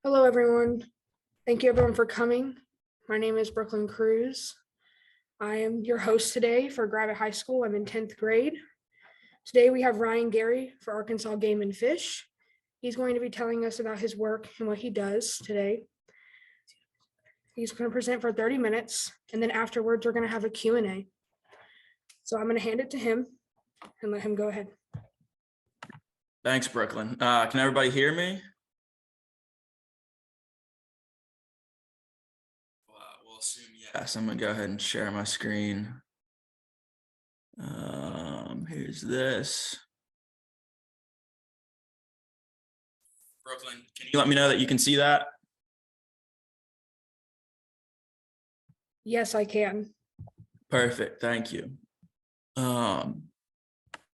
Hello, everyone. Thank you, everyone, for coming. My name is Brooklyn Cruz. I am your host today for Gravette High School. I'm in 10th grade. Today, we have Ryan Gary for Arkansas Game and Fish. He's going to be telling us about his work and what he does today. He's going to present for 30 minutes, and then afterwards, we're going to have a Q&A. So I'm going to hand it to him and let him go ahead. Thanks, Brooklyn. Can everybody hear me? We'll assume yes. I'm gonna go ahead and share my screen. Here's this. Brooklyn, can you let me know that you can see that? Yes, I can. Perfect, thank you.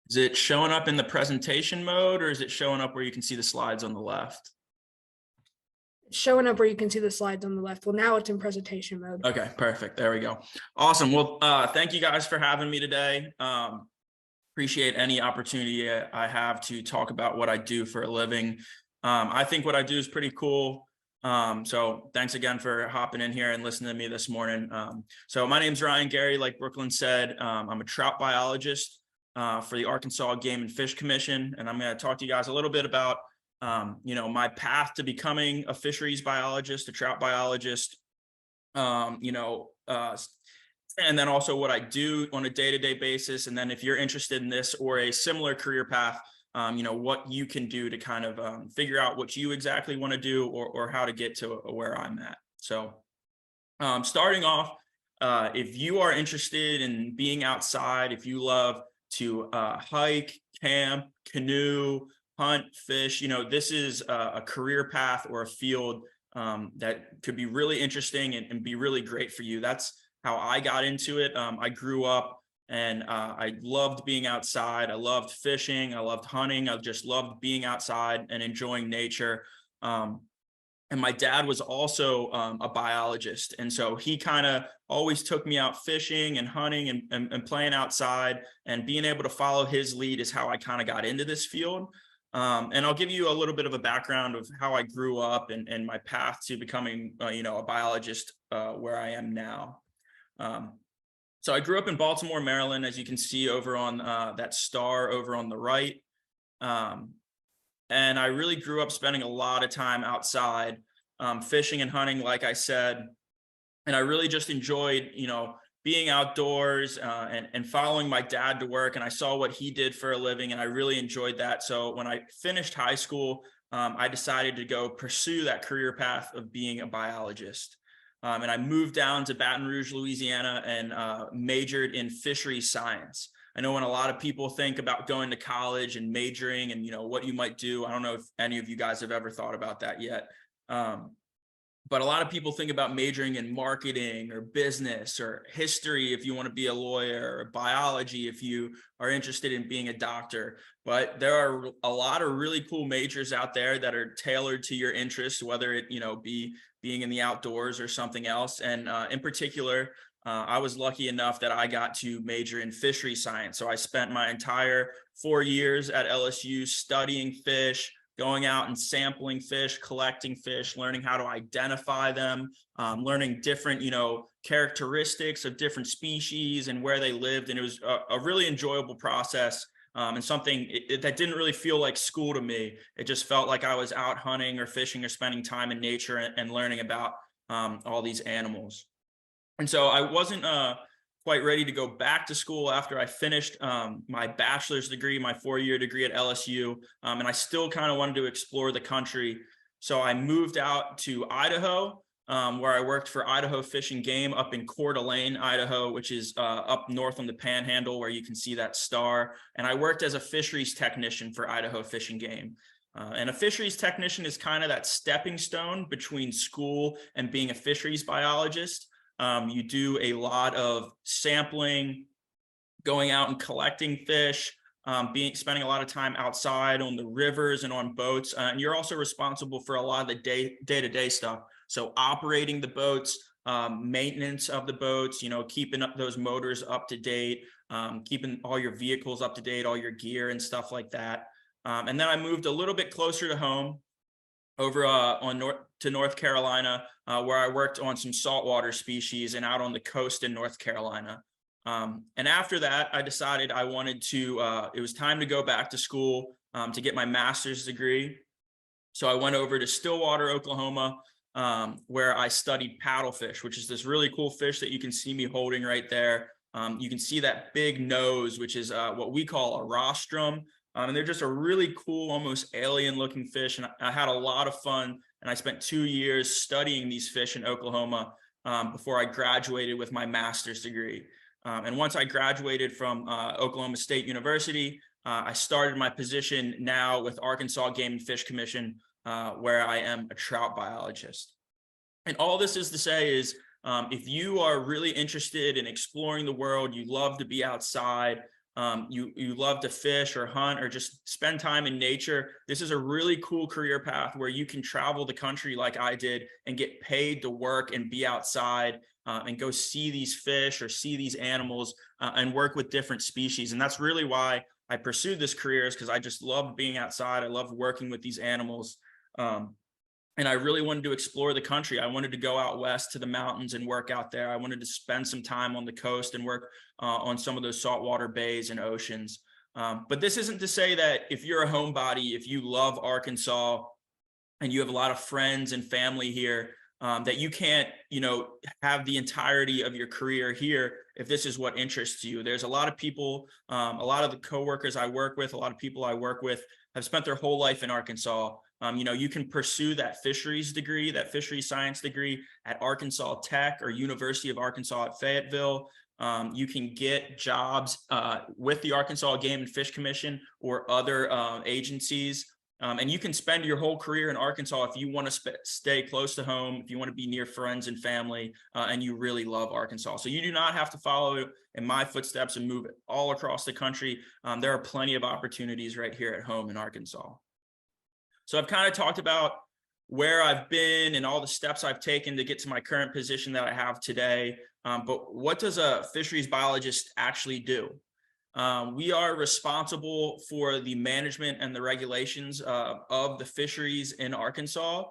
Is it showing up in the presentation mode, or is it showing up where you can see the slides on the left? It's showing up where you can see the slides on the left. Well, now it's in presentation mode. Okay, perfect. There we go. Awesome. Well, thank you guys for having me today. Appreciate any opportunity I have to talk about what I do for a living. I think what I do is pretty cool. So thanks again for hopping in here and listening to me this morning. So my name's Ryan Gary, like Brooklyn said. I'm a trout biologist for the Arkansas Game and Fish Commission, and I'm going to talk to you guys a little bit about my path to becoming a fisheries biologist, a trout biologist, and then also what I do on a day-to-day basis. And then if you're interested in this or a similar career path, what you can do to kind of figure out what you exactly want to do or how to get to where I'm at. So starting off, if you are interested in being outside, if you love to hike, camp, canoe, hunt, fish, this is a career path or a field that could be really interesting and be really great for you. That's how I got into it. I grew up and I loved being outside. I loved fishing. I loved hunting. I just loved being outside and enjoying nature. And my dad was also a biologist. And so he kind of always took me out fishing and hunting and playing outside, and being able to follow his lead is how I kind of got into this field. And I'll give you a little bit of a background of how I grew up and my path to becoming, a biologist where I am now. So I grew up in Baltimore, Maryland, as you can see over on that star over on the right. And I really grew up spending a lot of time outside, fishing and hunting, like I said. And I really just enjoyed, being outdoors and following my dad to work. And I saw what he did for a living, and I really enjoyed that. So when I finished high school, I decided to go pursue that career path of being a biologist. And I moved down to Baton Rouge, Louisiana, and majored in Fisheries Science. I know when a lot of people think about going to college and majoring and, what you might do, I don't know if any of you guys have ever thought about that yet. But a lot of people think about majoring in marketing or business or history if you want to be a lawyer, or biology if you are interested in being a doctor. But there are a lot of really cool majors out there that are tailored to your interests, whether it, be being in the outdoors or something else. And in particular, I was lucky enough that I got to major in fisheries science. So I spent my entire 4 years at LSU studying fish, going out and sampling fish, collecting fish, learning how to identify them, learning different, characteristics of different species and where they lived. And it was a really enjoyable process, and something that didn't really feel like school to me. It just felt like I was out hunting or fishing or spending time in nature and learning about all these animals. And so I wasn't quite ready to go back to school after I finished my bachelor's degree, my 4-year degree at LSU. And I still kind of wanted to explore the country. So I moved out to Idaho, where I worked for Idaho Fish and Game up in Coeur d'Alene, Idaho, which is up north on the Panhandle, where you can see that star. And I worked as a fisheries technician for Idaho Fish and Game. And a fisheries technician is kind of that stepping stone between school and being a fisheries biologist. You do a lot of sampling, going out and collecting fish, spending a lot of time outside on the rivers and on boats. And you're also responsible for a lot of the day-to-day stuff. So operating the boats, maintenance of the boats, keeping up those motors up to date, keeping all your vehicles up to date, all your gear and stuff like that. And then I moved a little bit closer to home over to North Carolina, where I worked on some saltwater species and out on the coast in North Carolina. And after that, I decided I wanted to, it was time to go back to school to get my master's degree. So I went over to Stillwater, Oklahoma, where I studied paddlefish, which is this really cool fish that you can see me holding right there. You can see that big nose, which is what we call a rostrum. And they're just a really cool, almost alien looking fish. And I had a lot of fun. And I spent 2 years studying these fish in Oklahoma before I graduated with my master's degree. And once I graduated from Oklahoma State University, I started my position now with Arkansas Game and Fish Commission, where I am a trout biologist. And all this is to say is, if you are really interested in exploring the world, you love to be outside, you love to fish or hunt or just spend time in nature, this is a really cool career path where you can travel the country like I did and get paid to work and be outside and go see these fish or see these animals and work with different species. And that's really why I pursued this career, is because I just loved being outside. I loved working with these animals. And I really wanted to explore the country. I wanted to go out west to the mountains and work out there. I wanted to spend some time on the coast and work on some of those saltwater bays and oceans. But this isn't to say that if you're a homebody, if you love Arkansas and you have a lot of friends and family here, that you can't, have the entirety of your career here if this is what interests you. There's a lot of people, a lot of the coworkers I work with, a lot of people I work with have spent their whole life in Arkansas. You can pursue that fisheries degree, that fisheries science degree at Arkansas Tech or University of Arkansas at Fayetteville. You can get jobs with the Arkansas Game and Fish Commission or other agencies. And you can spend your whole career in Arkansas if you want to stay close to home, if you want to be near friends and family, and you really love Arkansas. So you do not have to follow in my footsteps and move all across the country. There are plenty of opportunities right here at home in Arkansas. So I've kind of talked about where I've been and all the steps I've taken to get to my current position that I have today. But what does a fisheries biologist actually do? We are responsible for the management and the regulations of the fisheries in Arkansas.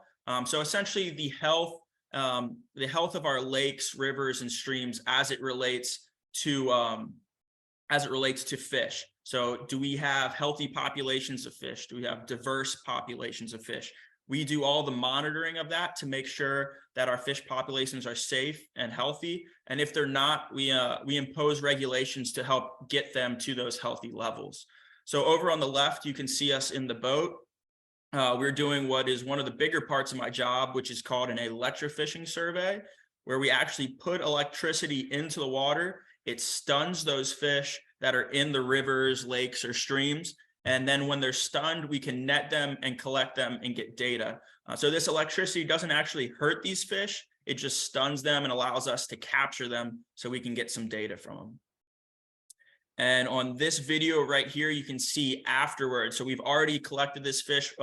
So essentially the health of our lakes, rivers, and streams as it relates to fish. So do we have healthy populations of fish? Do we have diverse populations of fish? We do all the monitoring of that to make sure that our fish populations are safe and healthy. And if they're not, we impose regulations to help get them to those healthy levels. So over on the left, you can see us in the boat. We're doing what is one of the bigger parts of my job, which is called an electrofishing survey, where we actually put electricity into the water. It stuns those fish that are in the rivers, lakes, or streams. And then when they're stunned, we can net them and collect them and get data. So this electricity doesn't actually hurt these fish. It just stuns them and allows us to capture them so we can get some data from them. And on this video right here, you can see afterwards. So we've already collected this fish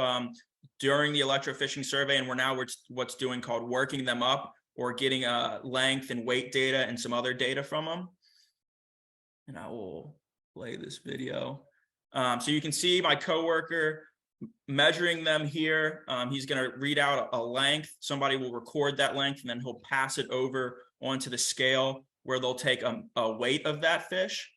during the electrofishing survey, and we're now what's doing called working them up or getting length and weight data and some other data from them. And I will play this video. So you can see my coworker measuring them here. He's going to read out a length. Somebody will record that length, and then he'll pass it over onto the scale where they'll take a weight of that fish.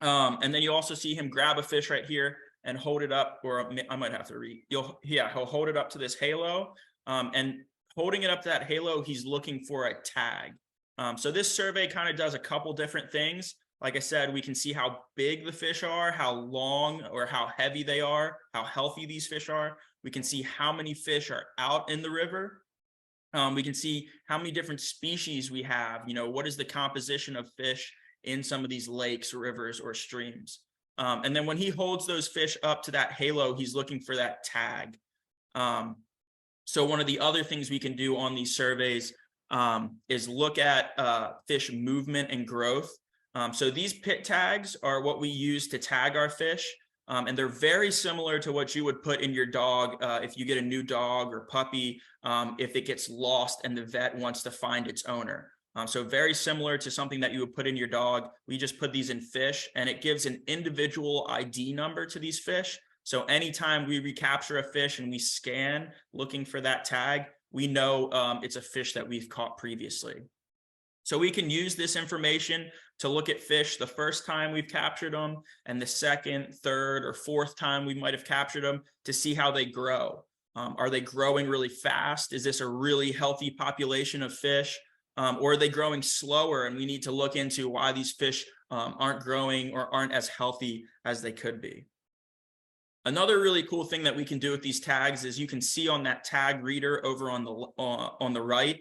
And then you also see him grab a fish right here and hold it up, or I might have to read. He'll hold it up to this halo, and holding it up to that halo, he's looking for a tag. So this survey kind of does a couple different things. Like I said, we can see how big the fish are, how long or how heavy they are, how healthy these fish are. We can see how many fish are out in the river. We can see how many different species we have. What is the composition of fish in some of these lakes, rivers, or streams. And then when he holds those fish up to that halo, he's looking for that tag. So one of the other things we can do on these surveys is look at fish movement and growth. So these pit tags are what we use to tag our fish. And they're very similar to what you would put in your dog if you get a new dog or puppy, if it gets lost and the vet wants to find its owner. So very similar to something that you would put in your dog. We just put these in fish, and it gives an individual ID number to these fish. So anytime we recapture a fish and we scan looking for that tag, we know it's a fish that we've caught previously. So we can use this information to look at fish the first time we've captured them and the second, third, or fourth time we might have captured them to see how they grow. Are they growing really fast? Is this a really healthy population of fish? Or are they growing slower? And we need to look into why these fish aren't growing or aren't as healthy as they could be. Another really cool thing that we can do with these tags is you can see on that tag reader over on the right,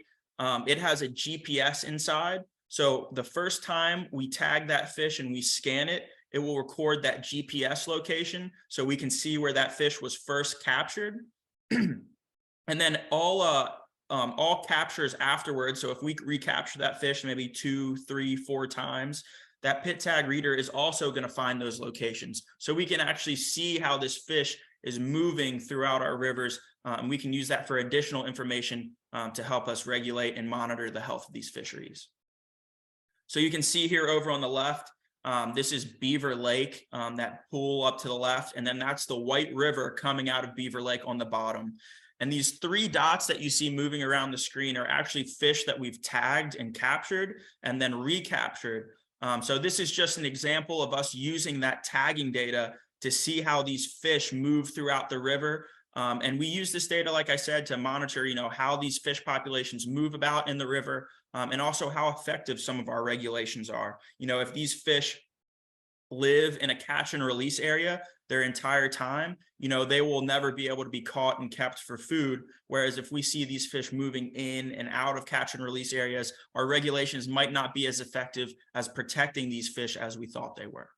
it has a GPS inside. So the first time we tag that fish and we scan it, it will record that GPS location so we can see where that fish was first captured. And then all captures afterwards. So if we recapture that fish maybe 2, 3, 4 times, that pit tag reader is also going to find those locations. So we can actually see how this fish is moving throughout our rivers. And we can use that for additional information to help us regulate and monitor the health of these fisheries. So you can see here over on the left, this is Beaver Lake, that pool up to the left, and then that's the White River coming out of Beaver Lake on the bottom. And these 3 dots that you see moving around the screen are actually fish that we've tagged and captured and then recaptured. So this is just an example of us using that tagging data to see how these fish move throughout the river. And we use this data, like I said, to monitor, how these fish populations move about in the river, and also how effective some of our regulations are. If these fish live in a catch and release area their entire time, they will never be able to be caught and kept for food. Whereas if we see these fish moving in and out of catch and release areas, our regulations might not be as effective as protecting these fish as we thought they were.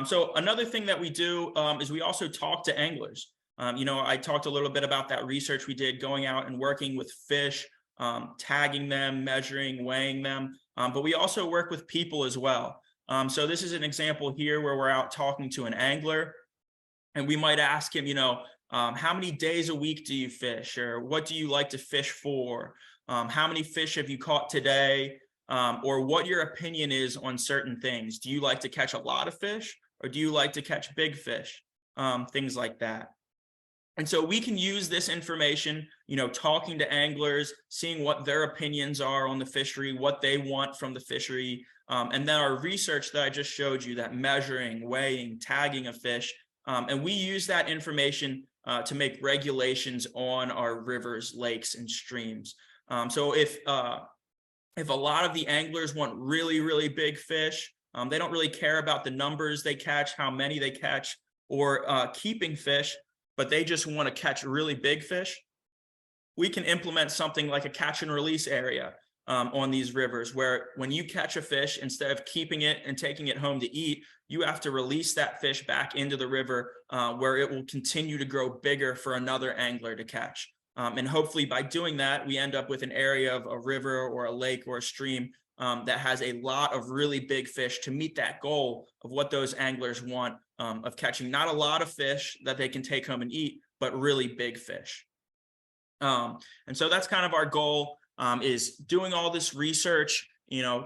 So another thing that we do is we also talk to anglers. I talked a little bit about that research we did going out and working with fish, tagging them, measuring, weighing them, but we also work with people as well. So this is an example here where we're out talking to an angler, and we might ask him, how many days a week do you fish, or what do you like to fish for? How many fish have you caught today? Or what your opinion is on certain things. Do you like to catch a lot of fish, or do you like to catch big fish? Things like that. And so we can use this information, talking to anglers, seeing what their opinions are on the fishery, what they want from the fishery. And then our research that I just showed you, that measuring, weighing, tagging of fish. And we use that information to make regulations on our rivers, lakes, and streams. So if a lot of the anglers want really, really big fish, they don't really care about the numbers they catch, how many they catch, or keeping fish, but they just want to catch really big fish, we can implement something like a catch and release area on these rivers, where when you catch a fish, instead of keeping it and taking it home to eat, you have to release that fish back into the river where it will continue to grow bigger for another angler to catch. And hopefully by doing that, we end up with an area of a river or a lake or a stream that has a lot of really big fish to meet that goal of what those anglers want, of catching not a lot of fish that they can take home and eat, but really big fish. And so that's kind of our goal, is doing all this research,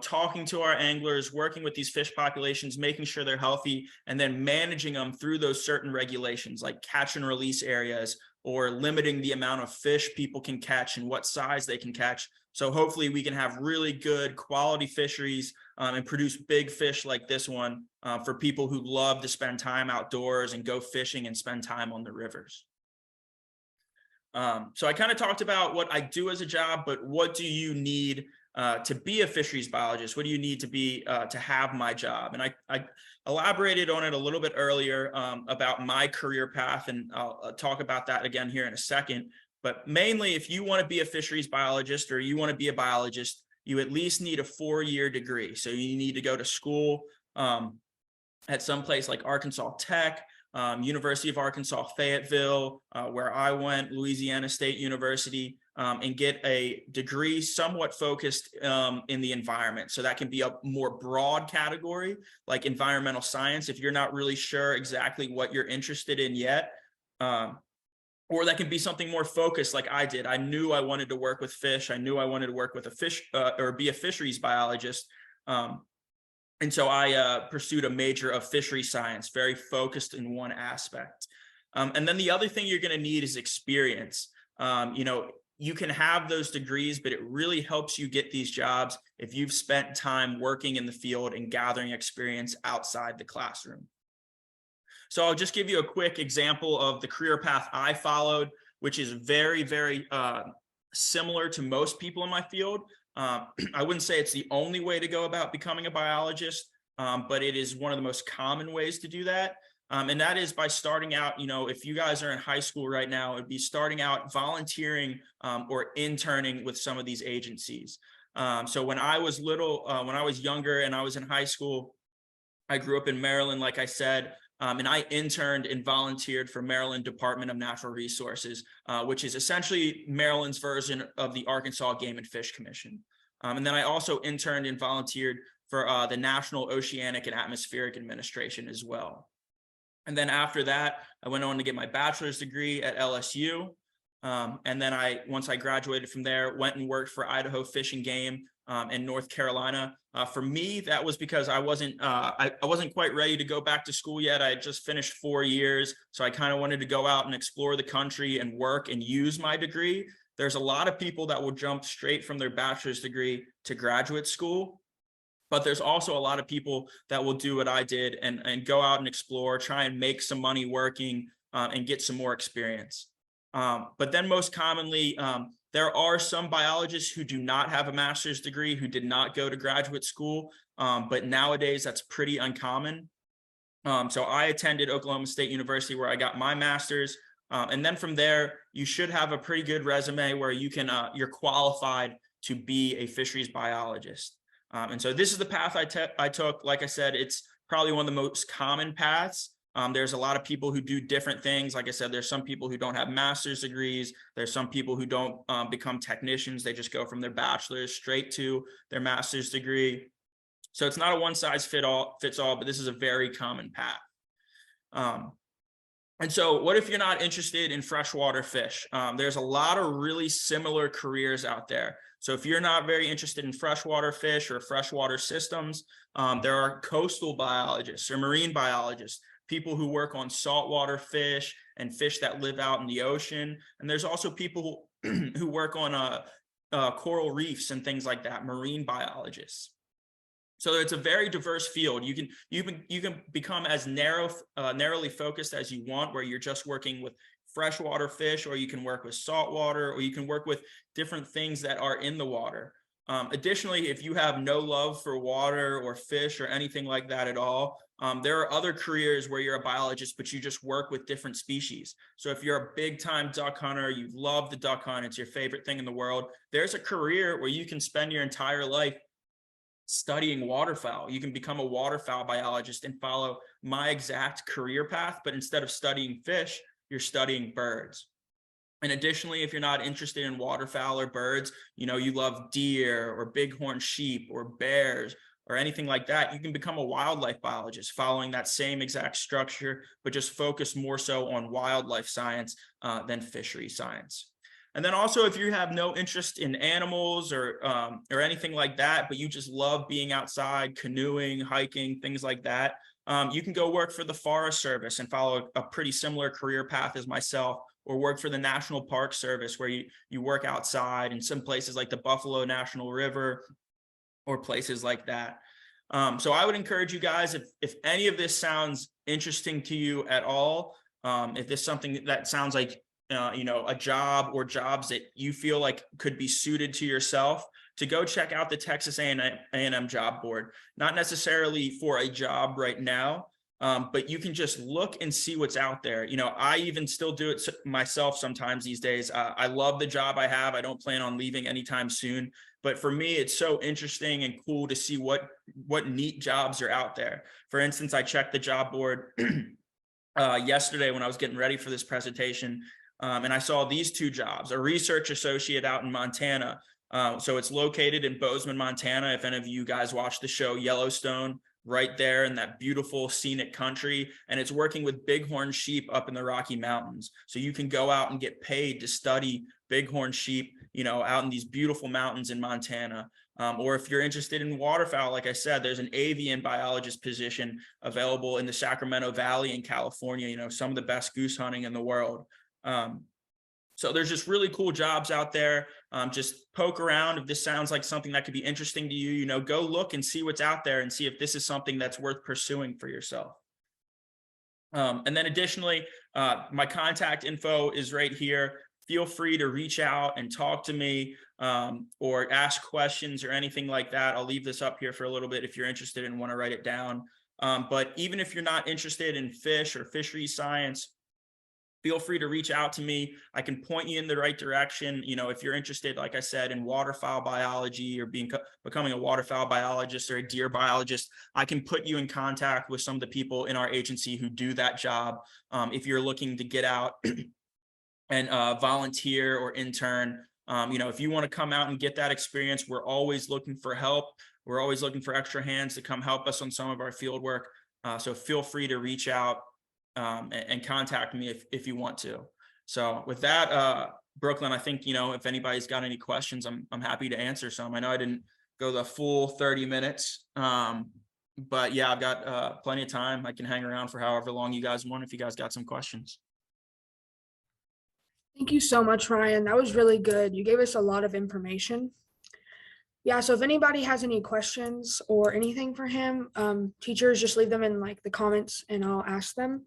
talking to our anglers, working with these fish populations, making sure they're healthy, and then managing them through those certain regulations like catch and release areas, or limiting the amount of fish people can catch and what size they can catch. So hopefully we can have really good quality fisheries and produce big fish like this one for people who love to spend time outdoors and go fishing and spend time on the rivers. So I kind of talked about what I do as a job, but what do you need to be a fisheries biologist? What do you need to be to have my job? And I elaborated on it a little bit earlier about my career path, and I'll talk about that again here in a second. But mainly, if you want to be a fisheries biologist or you want to be a biologist, you at least need a 4-year degree. So you need to go to school at some place like Arkansas Tech, University of Arkansas, Fayetteville, where I went, Louisiana State University, and get a degree somewhat focused in the environment. So that can be a more broad category, like environmental science, if you're not really sure exactly what you're interested in yet. Or that can be something more focused like I did. I knew I wanted to work with fish. I knew I wanted to work with a fish or be a fisheries biologist. And so I pursued a major of fisheries science, very focused in one aspect. And then the other thing you're going to need is experience. You can have those degrees, but it really helps you get these jobs if you've spent time working in the field and gathering experience outside the classroom. So I'll just give you a quick example of the career path I followed, which is very, very similar to most people in my field. I wouldn't say it's the only way to go about becoming a biologist, but it is one of the most common ways to do that. And that is by starting out, if you guys are in high school right now, it'd be starting out volunteering or interning with some of these agencies. So when I was when I was younger and I was in high school, I grew up in Maryland, like I said, and I interned and volunteered for Maryland Department of Natural Resources, which is essentially Maryland's version of the Arkansas Game and Fish Commission. And then I also interned and volunteered for the National Oceanic and Atmospheric Administration as well. And then after that, I went on to get my bachelor's degree at LSU. And then once I graduated from there, went and worked for Idaho Fish and Game in North Carolina. For me, that was because I wasn't quite ready to go back to school yet. I had just finished 4 years. So I kind of wanted to go out and explore the country and work and use my degree. There's a lot of people that will jump straight from their bachelor's degree to graduate school. But there's also a lot of people that will do what I did and go out and explore, try and make some money working and get some more experience. But then most commonly, there are some biologists who do not have a master's degree, who did not go to graduate school. But nowadays, that's pretty uncommon. So I attended Oklahoma State University where I got my master's. And then from there, you should have a pretty good resume where you're qualified to be a fisheries biologist. And so this is the path I took. Like I said, it's probably one of the most common paths. There's a lot of people who do different things. Like I said, there's some people who don't have master's degrees. There's some people who don't become technicians. They just go from their bachelor's straight to their master's degree. So it's not a one size fits all, but this is a very common path. And so what if you're not interested in freshwater fish? There's a lot of really similar careers out there. So if you're not very interested in freshwater fish or freshwater systems, there are coastal biologists or marine biologists, people who work on saltwater fish and fish that live out in the ocean. And there's also people who work on coral reefs and things like that, marine biologists. So it's a very diverse field. You can become as narrowly focused as you want, where you're just working with freshwater fish, or you can work with saltwater, or you can work with different things that are in the water. Additionally, if you have no love for water or fish or anything like that at all, there are other careers where you're a biologist, but you just work with different species. So if you're a big time duck hunter, you love the duck hunt, it's your favorite thing in the world, there's a career where you can spend your entire life studying waterfowl. You can become a waterfowl biologist and follow my exact career path, but instead of studying fish, you're studying birds. And additionally, if you're not interested in waterfowl or birds, you love deer or bighorn sheep or bears or anything like that, you can become a wildlife biologist following that same exact structure, but just focus more so on wildlife science than fishery science. And then also, if you have no interest in animals or anything like that, but you just love being outside, canoeing, hiking, things like that, you can go work for the Forest Service and follow a pretty similar career path as myself, or work for the National Park Service, where you work outside in some places like the Buffalo National River or places like that. So I would encourage you guys, if any of this sounds interesting to you at all, if this is something that sounds like a job or jobs that you feel like could be suited to yourself, to go check out the Texas A&M job board. Not necessarily for a job right now, but you can just look and see what's out there. I even still do it myself sometimes these days. I love the job I have. I don't plan on leaving anytime soon. But for me, it's so interesting and cool to see what neat jobs are out there. For instance, I checked the job board yesterday when I was getting ready for this presentation. And I saw these two jobs: a research associate out in Montana. So it's located in Bozeman, Montana. If any of you guys watch the show Yellowstone, right there in that beautiful scenic country. And it's working with bighorn sheep up in the Rocky Mountains. So you can go out and get paid to study bighorn sheep, out in these beautiful mountains in Montana. Or if you're interested in waterfowl, like I said, there's an avian biologist position available in the Sacramento Valley in California, you know, some of the best goose hunting in the world. So there's just really cool jobs out there. Just poke around. If this sounds like something that could be interesting to you, you know, go look and see what's out there and see if this is something that's worth pursuing for yourself. And then additionally, my contact info is right here. Feel free to reach out and talk to me, or ask questions or anything like that. I'll leave this up here for a little bit if you're interested and want to write it down. But even if you're not interested in fish or fisheries science, feel free to reach out to me. I can point you in the right direction. You know, if you're interested, like I said, in waterfowl biology or becoming a waterfowl biologist or a deer biologist, I can put you in contact with some of the people in our agency who do that job. If you're looking to get out and volunteer or intern, you know, if you want to come out and get that experience, we're always looking for help. We're always looking for extra hands to come help us on some of our field work. So feel free to reach out and contact me if you want to. So with that, Brooklyn, I think, you know, if anybody's got any questions, I'm happy to answer some. I know I didn't go the full 30 minutes, but yeah, I've got plenty of time. I can hang around for however long you guys want if you guys got some questions. Thank you so much, Ryan. That was really good. You gave us a lot of information. Yeah, so if anybody has any questions or anything for him, teachers, just leave them in like the comments and I'll ask them.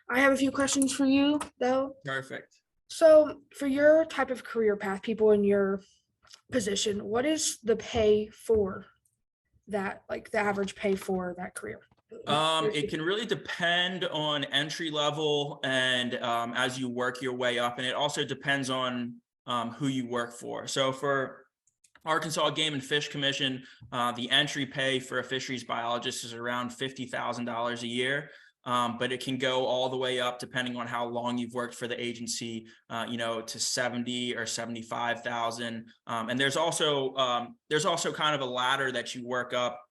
I have a few questions for you though. Perfect. So for your type of career path, people in your position, what is the pay for that, like the average pay for that career? It can really depend on entry level and as you work your way up, and it also depends on who you work for. So for Arkansas Game and Fish Commission, the entry pay for a fisheries biologist is around $50,000 a year. But it can go all the way up depending on how long you've worked for the agency, you know, to 70 or 75,000. And there's also kind of a ladder that you work up.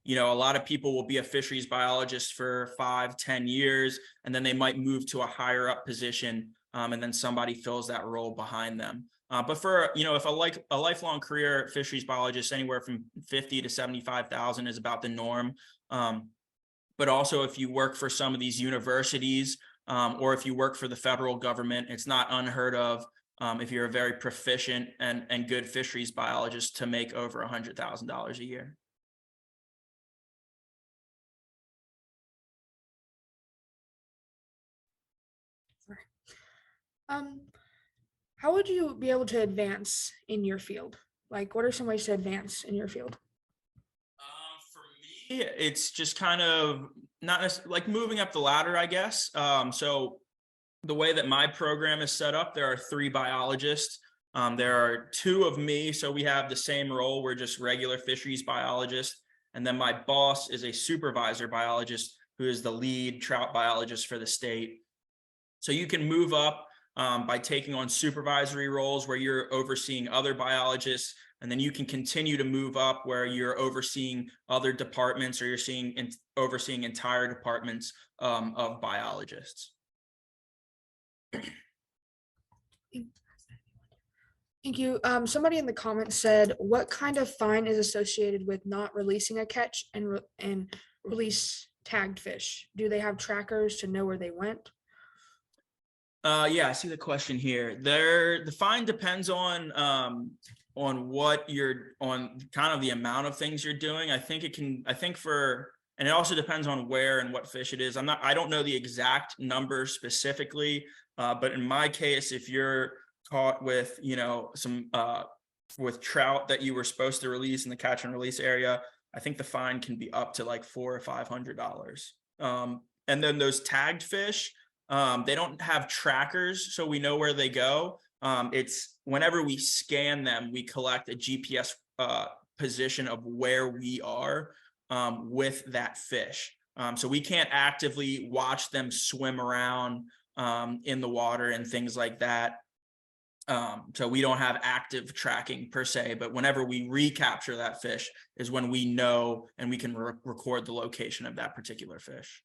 You know, a lot of people will be a fisheries biologist for 5-10 years, and then they might move to a higher up position, and then somebody fills that role behind them. But for, you know, if a lifelong career fisheries biologist, anywhere from 50 to 75,000 is about the norm. But also if you work for some of these universities, or if you work for the federal government, it's not unheard of, if you're a very proficient and good fisheries biologist, to make over $100,000 a year. How would you be able to advance in your field? Like, what are some ways to advance in your field? For me, it's just kind of not necessarily like moving up the ladder, I guess. So the way that my program is set up, there are 3 biologists. There are 2 of me, so we have the same role. We're just regular fisheries biologists. And then my boss is a supervisor biologist who is the lead trout biologist for the state. So you can move up by taking on supervisory roles where you're overseeing other biologists, and then you can continue to move up where you're overseeing other departments, or you're overseeing entire departments of biologists. Thank you. Somebody in the comments said, what kind of fine is associated with not releasing a catch and release tagged fish? Do they have trackers to know where they went? Yeah, I see the question here. The fine depends on what you're on, kind of the amount of things you're doing. And it also depends on where and what fish it is. I don't know the exact number specifically, but in my case, if you're caught with, you know, some with trout that you were supposed to release in the catch and release area, I think the fine can be up to like $400 or $500. And then those tagged fish, they don't have trackers, so we know where they go. It's whenever we scan them, we collect a GPS position of where we are with that fish. So we can't actively watch them swim around in the water and things like that. So we don't have active tracking per se, but whenever we recapture that fish is when we know and we can record the location of that particular fish.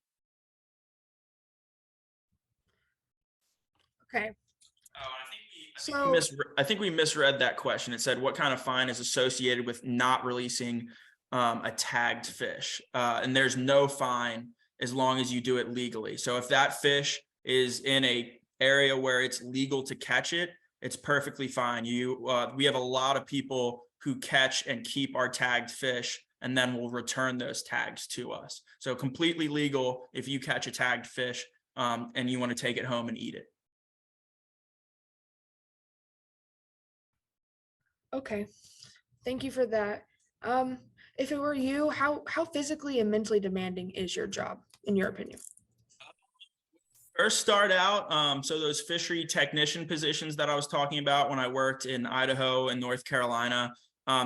Okay. Oh, I think So, I think we misread that question. It said, what kind of fine is associated with not releasing a tagged fish? And there's no fine as long as you do it legally. So if that fish is in a area where it's legal to catch it, it's perfectly fine. We have a lot of people who catch and keep our tagged fish and then will return those tags to us. So completely legal if you catch a tagged fish and you want to take it home and eat it. okay, thank you for that. Um, if it were you, how physically and mentally demanding is your job, in your opinion? First start out, so those fishery technician positions that I was talking about when I worked in Idaho and North Carolina,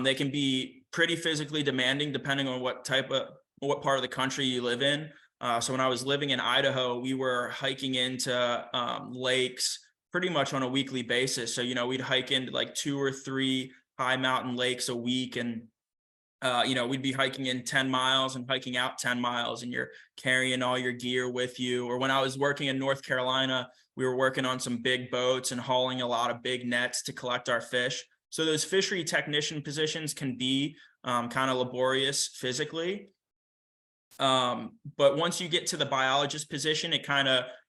they can be pretty physically demanding depending on what part of the country you live in. So when I was living in Idaho, we were hiking into lakes pretty much on a weekly basis. So, we'd hike into like 2 or 3 high mountain lakes a week, and we'd be hiking in 10 miles and hiking out 10 miles, and you're carrying all your gear with you. Or when I was working in North Carolina, we were working on some big boats and hauling a lot of big nets to collect our fish. So those fishery technician positions can be kind of laborious physically. But once you get to the biologist position,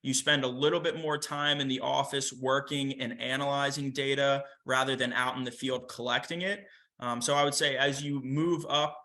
you spend a little bit more time in the office working and analyzing data rather than out in the field collecting it. So I would say as you move up,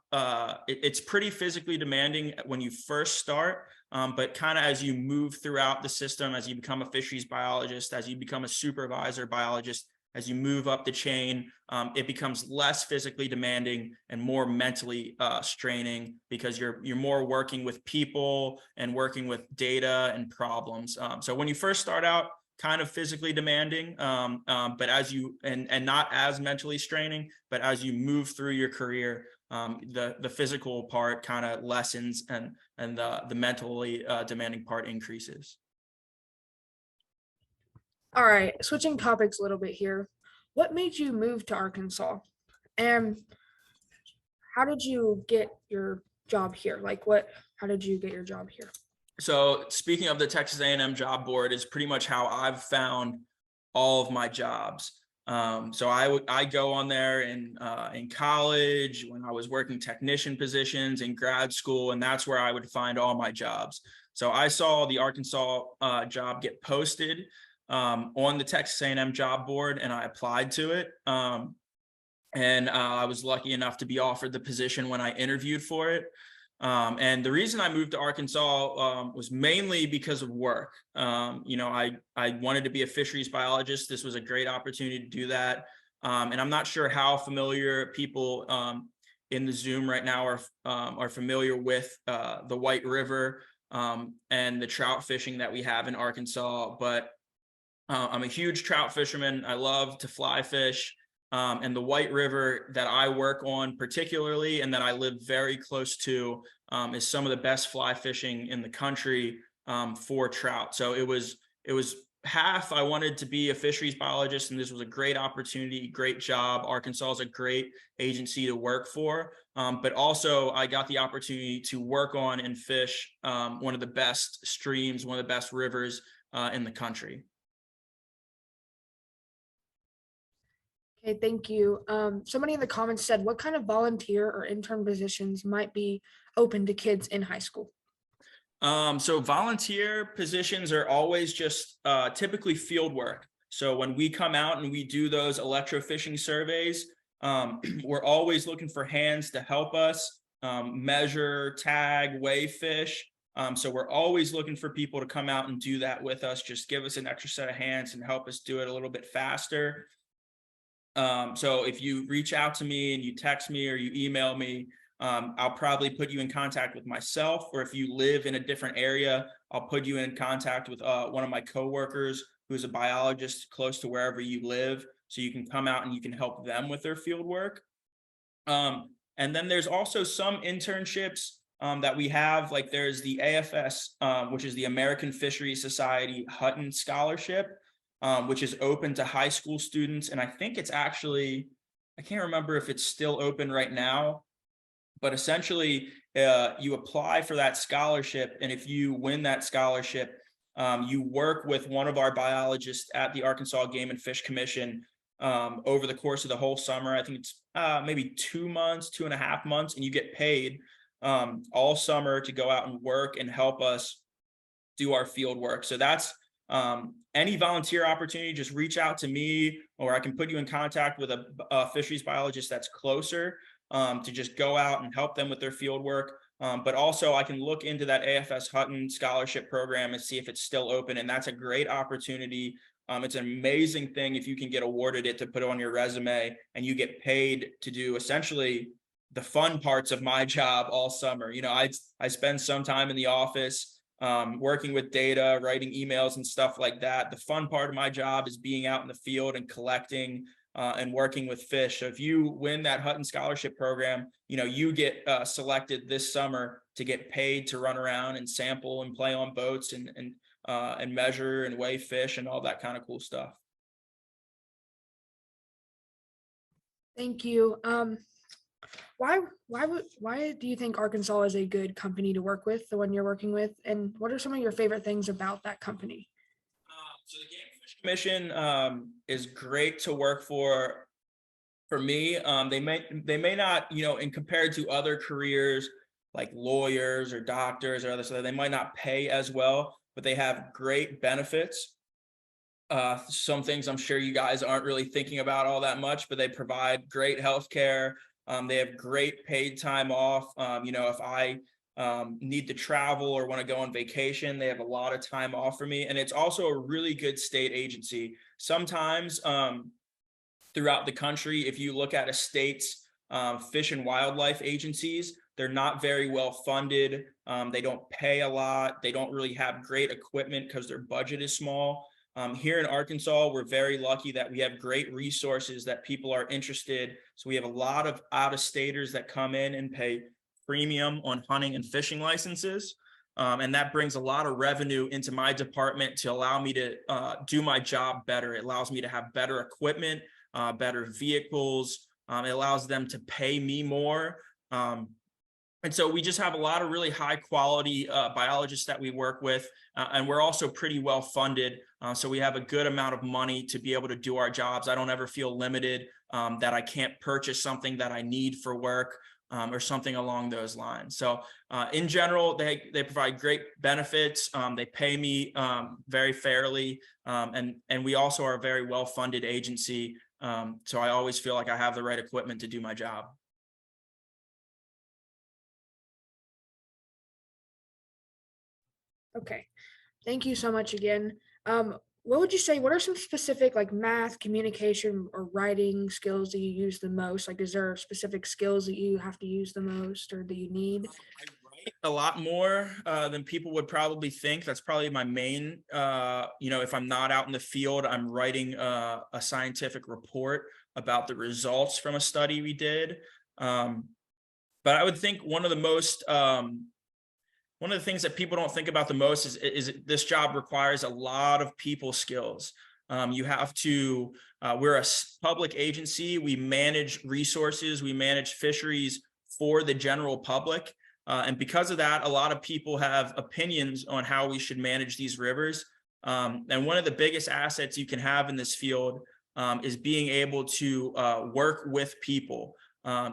it's pretty physically demanding when you first start, but kind of as you move throughout the system, as you become a fisheries biologist, as you become a supervisor biologist, as you move up the chain, it becomes less physically demanding and more mentally straining, because you're more working with people and working with data and problems. So when you first start out, kind of physically demanding, but as you and not as mentally straining, but as you move through your career, the physical part kind of lessens, and the mentally demanding part increases. All right, switching topics a little bit here. What made you move to Arkansas? And how did you get your job here? How did you get your job here? So speaking of the Texas A&M job board, is pretty much how I've found all of my jobs. So I go on there in college, when I was working technician positions in grad school, and that's where I would find all my jobs. So I saw the Arkansas job get posted on the Texas A&M job board, and I applied to it. And I was lucky enough to be offered the position when I interviewed for it. And the reason I moved to Arkansas was mainly because of work. I wanted to be a fisheries biologist. This was a great opportunity to do that. And I'm not sure how familiar people in the Zoom right now are familiar with the White River and the trout fishing that we have in Arkansas. But I'm a huge trout fisherman. I love to fly fish. And the White River that I work on particularly, and that I live very close to, is some of the best fly fishing in the country for trout. So it was half I wanted to be a fisheries biologist, and this was a great opportunity, great job. Arkansas is a great agency to work for, but also I got the opportunity to work on and fish one of the best streams, one of the best rivers in the country. Okay, thank you. Somebody in the comments said, what kind of volunteer or intern positions might be open to kids in high school? So volunteer positions are always just typically field work. So when we come out and we do those electrofishing surveys, we're always looking for hands to help us measure, tag, weigh fish. So we're always looking for people to come out and do that with us. Just give us an extra set of hands and help us do it a little bit faster. So if you reach out to me and you text me or you email me, I'll probably put you in contact with myself, or if you live in a different area, I'll put you in contact with one of my coworkers who's a biologist close to wherever you live, so you can come out and you can help them with their field work. And then there's also some internships that we have, like there's the AFS, which is the American Fisheries Society Hutton Scholarship, which is open to high school students. And I think it's actually, I can't remember if it's still open right now, but essentially you apply for that scholarship. And if you win that scholarship, you work with one of our biologists at the Arkansas Game and Fish Commission over the course of the whole summer. I think it's maybe 2 months, 2.5 months, and you get paid all summer to go out and work and help us do our field work. So that's any volunteer opportunity, just reach out to me, or I can put you in contact with a fisheries biologist that's closer to just go out and help them with their field work. But also I can look into that AFS Hutton scholarship program and see if it's still open. And that's a great opportunity. It's an amazing thing if you can get awarded it to put on your resume, and you get paid to do essentially the fun parts of my job all summer. You know, I spend some time in the office working with data, writing emails and stuff like that. The fun part of my job is being out in the field and collecting and working with fish. So if you win that Hutton scholarship program, you know, you get selected this summer to get paid to run around and sample and play on boats and measure and weigh fish and all that kind of cool stuff. Thank you. Why do you think Arkansas is a good company to work with, the one you're working with, and what are some of your favorite things about that company? So the Game and Fish Commission is great to work for me. They may not, you know, in compared to other careers like lawyers or doctors or others, so they might not pay as well, but they have great benefits. Some things I'm sure you guys aren't really thinking about all that much, but they provide great health care. They have great paid time off. You know, if I need to travel or want to go on vacation, they have a lot of time off for me. And it's also a really good state agency. Sometimes throughout the country, if you look at a state's fish and wildlife agencies, they're not very well funded. They don't pay a lot. They don't really have great equipment because their budget is small. Here in Arkansas, we're very lucky that we have great resources that people are interested. So we have a lot of out-of-staters that come in and pay premium on hunting and fishing licenses. And that brings a lot of revenue into my department to allow me to do my job better. It allows me to have better equipment, better vehicles. It allows them to pay me more. And so we just have a lot of really high quality biologists that we work with, and we're also pretty well funded. So we have a good amount of money to be able to do our jobs. I don't ever feel limited that I can't purchase something that I need for work or something along those lines. So in general, they provide great benefits. They pay me very fairly. And we also are a very well funded agency. So I always feel like I have the right equipment to do my job. Okay, thank you so much again. What would you say, what are some specific like math, communication, or writing skills that you use the most? Like, is there specific skills that you have to use the most or that you need? I write a lot more than people would probably think. That's probably my main, you know, if I'm not out in the field, I'm writing a scientific report about the results from a study we did. But I would think one of the things that people don't think about the most is this job requires a lot of people skills. You have to, we're a public agency. We manage resources. We manage fisheries for the general public. And because of that, a lot of people have opinions on how we should manage these rivers. And one of the biggest assets you can have in this field is being able to work with people.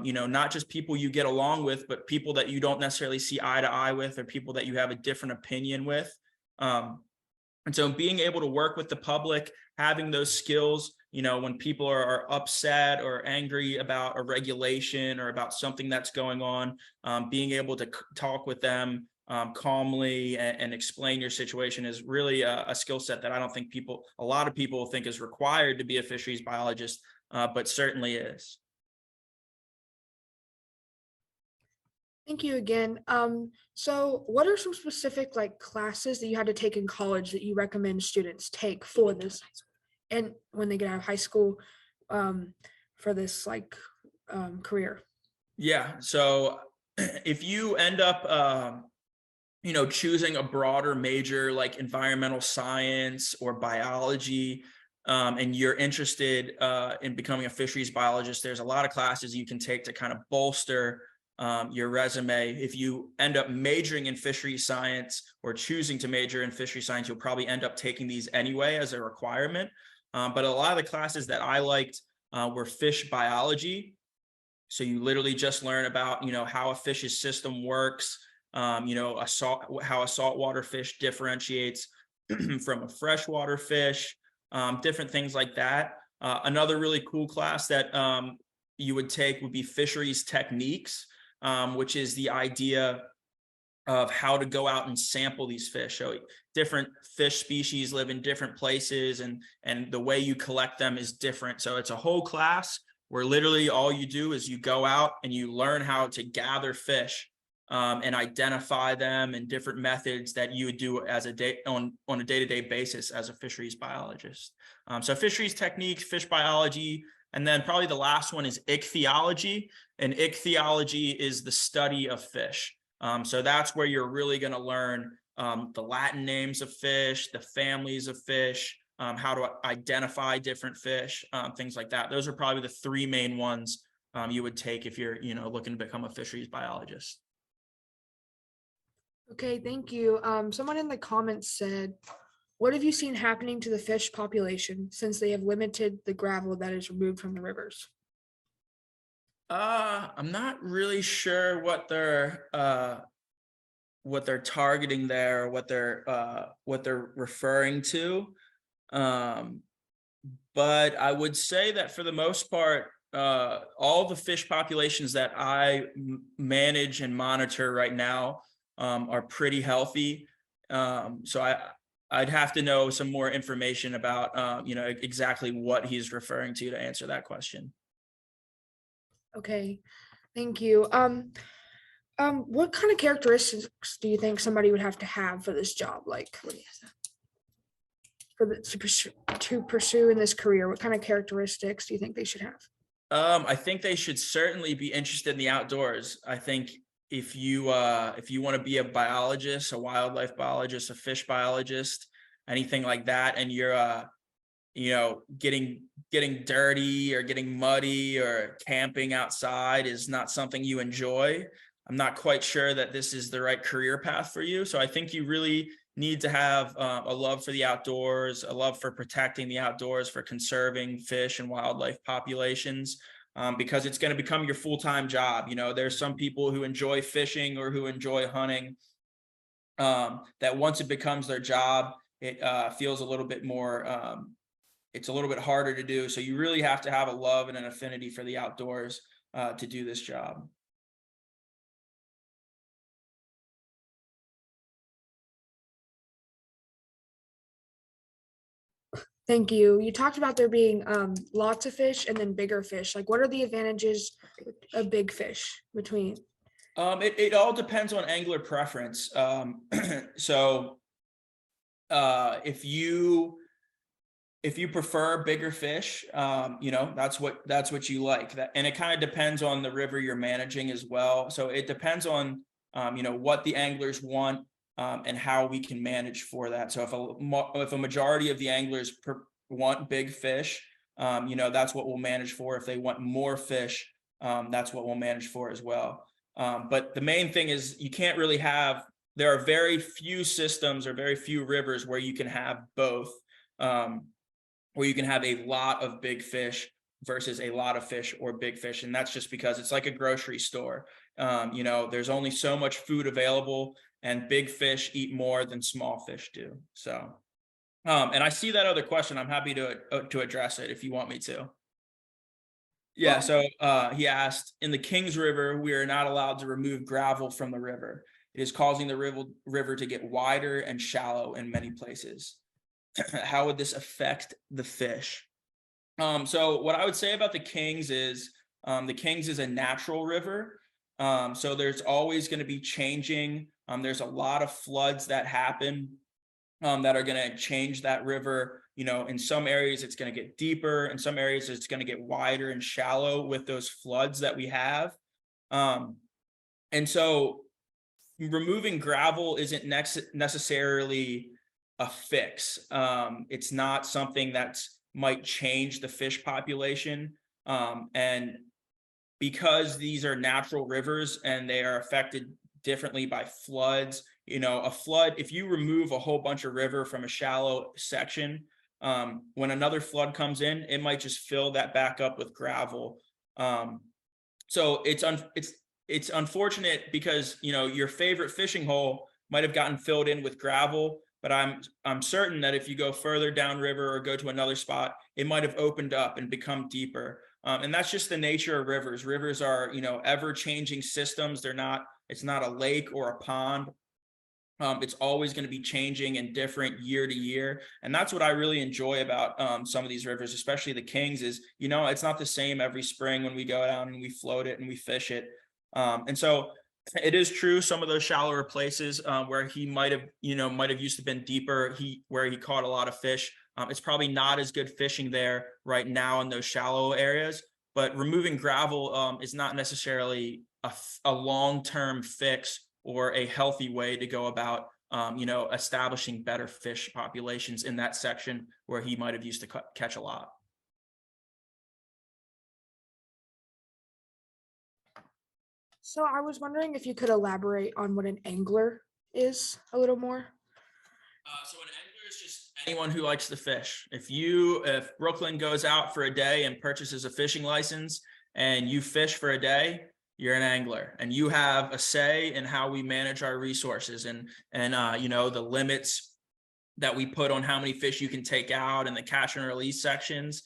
You know, not just people you get along with, but people that you don't necessarily see eye to eye with, or people that you have a different opinion with. And so being able to work with the public, having those skills, you know, when people are upset or angry about a regulation or about something that's going on, being able to talk with them calmly and explain your situation is really a skill set that I don't think a lot of people think is required to be a fisheries biologist, but certainly is. Thank you again. So what are some specific like classes that you had to take in college that you recommend students take for this and when they get out of high school for this like career? Yeah. So if you end up, you know, choosing a broader major like environmental science or biology, and you're interested in becoming a fisheries biologist, there's a lot of classes you can take to kind of bolster your resume. If you end up majoring in fisheries science or choosing to major in fisheries science, you'll probably end up taking these anyway as a requirement. But a lot of the classes that I liked were fish biology. So you literally just learn about, how a fish's system works, how a saltwater fish differentiates from a freshwater fish, different things like that. Another really cool class that you would take would be fisheries techniques, which is the idea of how to go out and sample these fish. So different fish species live in different places, and the way you collect them is different. So it's a whole class where literally all you do is you go out and you learn how to gather fish and identify them, and different methods that you would do as on a day-to-day basis as a fisheries biologist. So fisheries techniques, fish biology, and then probably the last one is ichthyology. And ichthyology is the study of fish. So that's where you're really going to learn the Latin names of fish, the families of fish, how to identify different fish, things like that. Those are probably the three main ones you would take if you're, looking to become a fisheries biologist. Okay, thank you. Someone in the comments said, what have you seen happening to the fish population since they have limited the gravel that is removed from the rivers? I'm not really sure what they're targeting there, what they're referring to. But I would say that for the most part, all the fish populations that I manage and monitor right now are pretty healthy. So I'd have to know some more information about exactly what he's referring to answer that question. Okay, thank you. What kind of characteristics do you think somebody would have to have for this job? Like, to pursue in this career, what kind of characteristics do you think they should have? I think they should certainly be interested in the outdoors. I think if you want to be a biologist, a wildlife biologist, a fish biologist, anything like that, and you're getting dirty or getting muddy or camping outside is not something you enjoy, I'm not quite sure that this is the right career path for you. So I think you really need to have a love for the outdoors, a love for protecting the outdoors, for conserving fish and wildlife populations, because it's going to become your full-time job. There's some people who enjoy fishing or who enjoy hunting, that once it becomes their job, it feels a little bit more, it's a little bit harder to do. So you really have to have a love and an affinity for the outdoors to do this job. Thank you. You talked about there being lots of fish and then bigger fish. Like, what are the advantages of big fish between? It all depends on angler preference. So if you prefer bigger fish, that's what you like. And it kind of depends on the river you're managing as well. So it depends on what the anglers want, and how we can manage for that. So if a majority of the anglers want big fish, that's what we'll manage for. If they want more fish, that's what we'll manage for as well. But the main thing is you can't really there are very few systems or very few rivers where you can have both, where you can have a lot of big fish versus a lot of fish or big fish. And that's just because it's like a grocery store. There's only so much food available, and big fish eat more than small fish do. So, and I see that other question. I'm happy to address it if you want me to. Yeah, so he asked, in the Kings River, we are not allowed to remove gravel from the river. It is causing the river to get wider and shallow in many places. How would this affect the fish? So what I would say about the Kings is a natural river. So there's always going to be changing. There's a lot of floods that happen that are going to change that river. In some areas it's going to get deeper. In some areas it's going to get wider and shallow with those floods that we have. And so removing gravel isn't necessarily a fix. It's not something that might change the fish population. And because these are natural rivers and they are affected differently by floods. A flood, if you remove a whole bunch of river from a shallow section, when another flood comes in, it might just fill that back up with gravel. So it's unfortunate because your favorite fishing hole might have gotten filled in with gravel, but I'm certain that if you go further downriver or go to another spot, it might have opened up and become deeper. And that's just the nature of rivers. Rivers are ever-changing systems. It's not a lake or a pond. It's always going to be changing and different year to year. And that's what I really enjoy about some of these rivers, especially the Kings, is, it's not the same every spring when we go down and we float it and we fish it. And so it is true, some of those shallower places where he might have used to been deeper, where he caught a lot of fish. It's probably not as good fishing there right now in those shallow areas, but removing gravel is not necessarily a long-term fix or a healthy way to go about, establishing better fish populations in that section where he might have used to catch a lot. So I was wondering if you could elaborate on what an angler is a little more. So an angler is just anyone who likes to fish. If Brooklyn goes out for a day and purchases a fishing license and you fish for a day, you're an angler, and you have a say in how we manage our resources and the limits that we put on how many fish you can take out and the catch and release sections.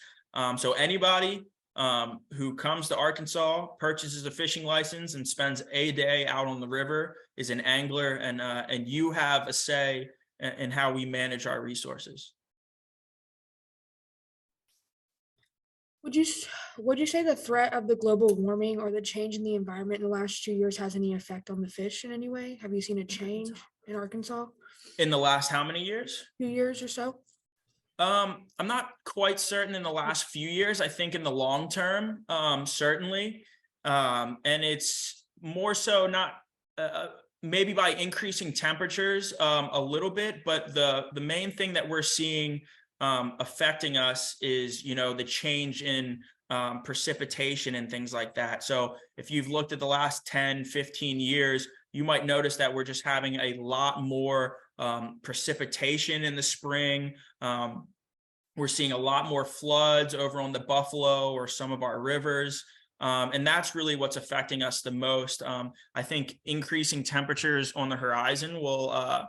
So anybody who comes to Arkansas, purchases a fishing license and spends a day out on the river is an angler, and you have a say in how we manage our resources. Would you say the threat of the global warming or the change in the environment in the last 2 years has any effect on the fish in any way? Have you seen a change in Arkansas? In the last how many years? 2 years or so? I'm not quite certain in the last few years. I think in the long term, certainly. And it's more so not maybe by increasing temperatures a little bit, but the main thing that we're seeing affecting us is, the change in precipitation and things like that. So if you've looked at the last 10, 15 years, you might notice that we're just having a lot more precipitation in the spring. We're seeing a lot more floods over on the Buffalo or some of our rivers. And that's really what's affecting us the most. I think increasing temperatures on the horizon will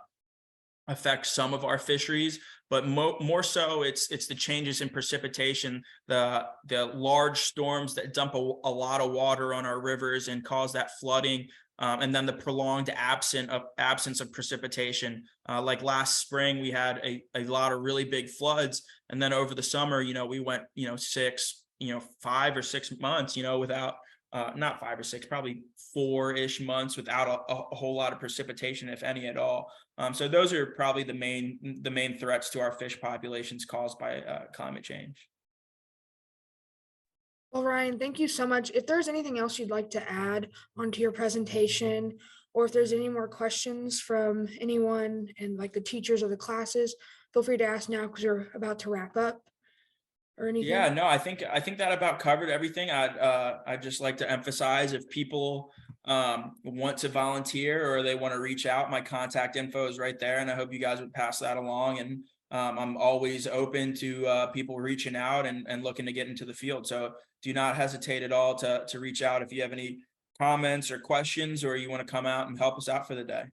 affect some of our fisheries, but more so it's the changes in precipitation, the large storms that dump a lot of water on our rivers and cause that flooding, and then the prolonged absence of precipitation. Like last spring, we had a lot of really big floods, and then over the summer, we went 5 or 6 months, without not 5 or 6, probably 4-ish months without a whole lot of precipitation, if any at all. So those are probably the main threats to our fish populations caused by climate change. Well, Ryan, thank you so much. If there's anything else you'd like to add onto your presentation, or if there's any more questions from anyone and like the teachers or the classes, feel free to ask now because we're about to wrap up. Or anything? Yeah, no, I think that about covered everything. I'd just like to emphasize, if people want to volunteer or they want to reach out, my contact info is right there, and I hope you guys would pass that along. And I'm always open to people reaching out and looking to get into the field. So do not hesitate at all to reach out if you have any comments or questions, or you want to come out and help us out for the day.